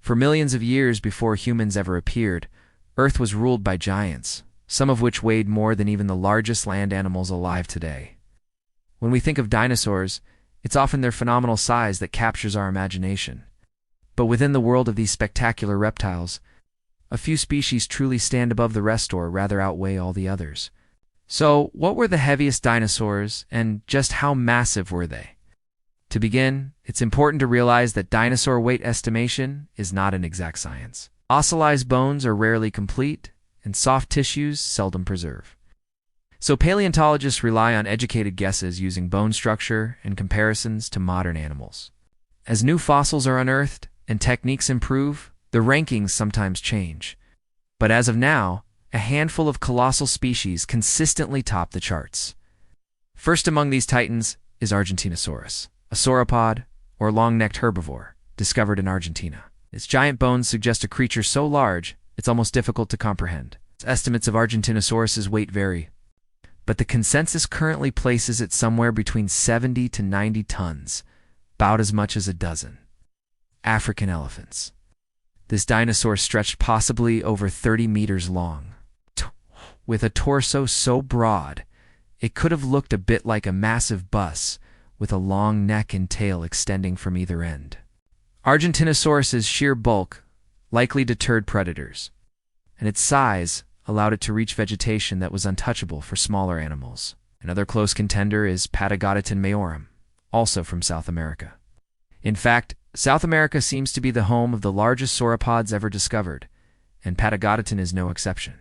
For millions of years before humans ever appeared, Earth was ruled by giants, some of which weighed more than even the largest land animals alive today. When we think of dinosaurs, it's often their phenomenal size that captures our imagination. But within the world of these spectacular reptiles, a few species truly stand above the rest or rather outweigh all the others. So, what were the heaviest dinosaurs, and just how massive were they? To begin, it's important to realize that dinosaur weight estimation is not an exact science. Fossilized bones are rarely complete, and soft tissues seldom preserve. So paleontologists rely on educated guesses using bone structure and comparisons to modern animals. As new fossils are unearthed and techniques improve, the rankings sometimes change. But as of now, a handful of colossal species consistently top the charts. First among these titans is Argentinosaurus, a sauropod, or long-necked herbivore, discovered in Argentina. Its giant bones suggest a creature so large, it's almost difficult to comprehend. Estimates of Argentinosaurus's weight vary, but the consensus currently places it somewhere between 70 to 90 tons, about as much as a dozen. African elephants. This dinosaur stretched possibly over 30 meters long. With a torso so broad, it could have looked a bit like a massive bus, with a long neck and tail extending from either end. Argentinosaurus's sheer bulk likely deterred predators, and its size allowed it to reach vegetation that was untouchable for smaller animals. Another close contender is Patagotitan majorum, also from South America. In fact, South America seems to be the home of the largest sauropods ever discovered, and Patagotitan is no exception.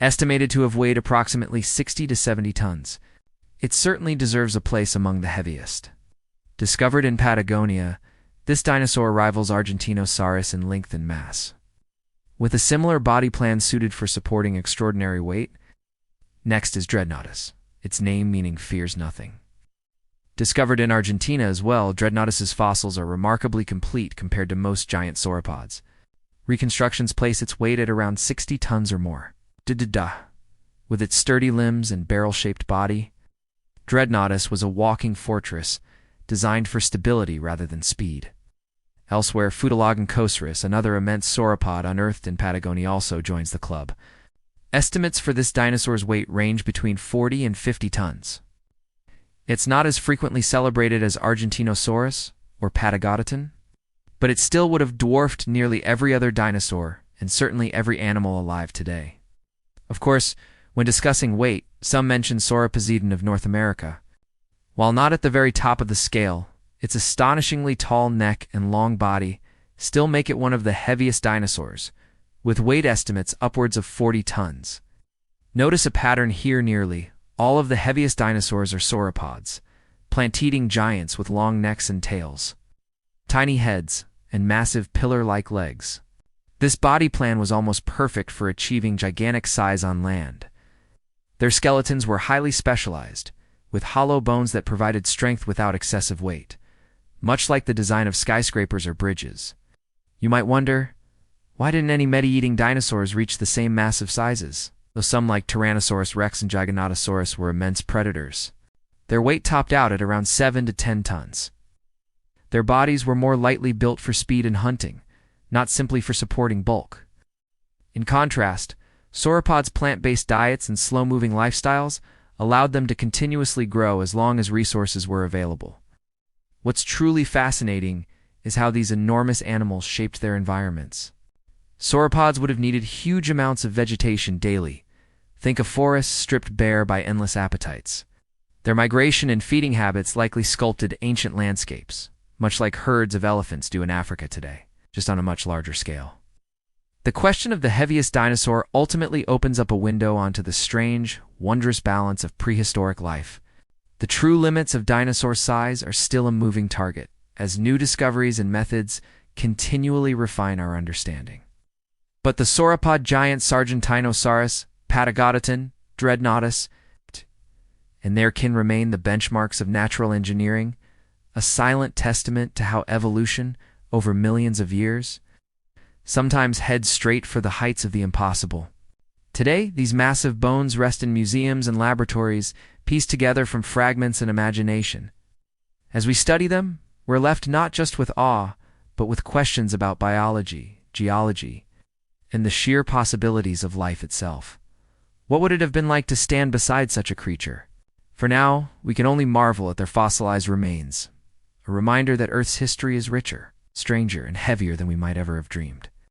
Estimated to have weighed approximately 60 to 70 tons, it certainly deserves a place among the heaviest. Discovered in Patagonia, this dinosaur rivals Argentinosaurus in length and mass. With a similar body plan suited for supporting extraordinary weight, next is Dreadnoughtus, its name meaning fears nothing. Discovered in Argentina as well, Dreadnoughtus's fossils are remarkably complete compared to most giant sauropods. Reconstructions place its weight at around 60 tons or more. With its sturdy limbs and barrel-shaped body, Dreadnoughtus was a walking fortress designed for stability rather than speed. Elsewhere, Patagotitan, another immense sauropod unearthed in Patagonia, also joins the club. Estimates for this dinosaur's weight range between 40 and 50 tons. It's not as frequently celebrated as Argentinosaurus or Patagotitan, but it still would have dwarfed nearly every other dinosaur and certainly every animal alive today. Of course, when discussing weight, some mention Sauropods of North America. While not at the very top of the scale, its astonishingly tall neck and long body still make it one of the heaviest dinosaurs, with weight estimates upwards of 40 tons. Notice a pattern here: nearly all of the heaviest dinosaurs are sauropods, plant-eating giants with long necks and tails, tiny heads, and massive pillar-like legs. This body plan was almost perfect for achieving gigantic size on land. Their skeletons were highly specialized, with hollow bones that provided strength without excessive weight, much like the design of skyscrapers or bridges. You might wonder, why didn't any meat-eating dinosaurs reach the same massive sizes? Though some like Tyrannosaurus rex and Giganotosaurus were immense predators, their weight topped out at around 7 to 10 tons. Their bodies were more lightly built for speed and hunting, not simply for supporting bulk. In contrast, sauropods' plant-based diets and slow-moving lifestyles allowed them to continuously grow as long as resources were available. What's truly fascinating is how these enormous animals shaped their environments. Sauropods would have needed huge amounts of vegetation daily. Think of forests stripped bare by endless appetites. Their migration and feeding habits likely sculpted ancient landscapes, much like herds of elephants do in Africa today, just on a much larger scale. The question of the heaviest dinosaur ultimately opens up a window onto the strange, wondrous balance of prehistoric life. The true limits of dinosaur size are still a moving target, as new discoveries and methods continually refine our understanding. But the sauropod giants Argentinosaurus, Patagotitan, Dreadnoughtus, and their kin remain the benchmarks of natural engineering, a silent testament to how evolution, over millions of years, sometimes heads straight for the heights of the impossible. Today, these massive bones rest in museums and laboratories, pieced together from fragments and imagination. As we study them, we're left not just with awe, but with questions about biology, geology, and the sheer possibilities of life itself. What would it have been like to stand beside such a creature? For now, we can only marvel at their fossilized remains, a reminder that Earth's history is richer, stranger, and heavier than we might ever have dreamed.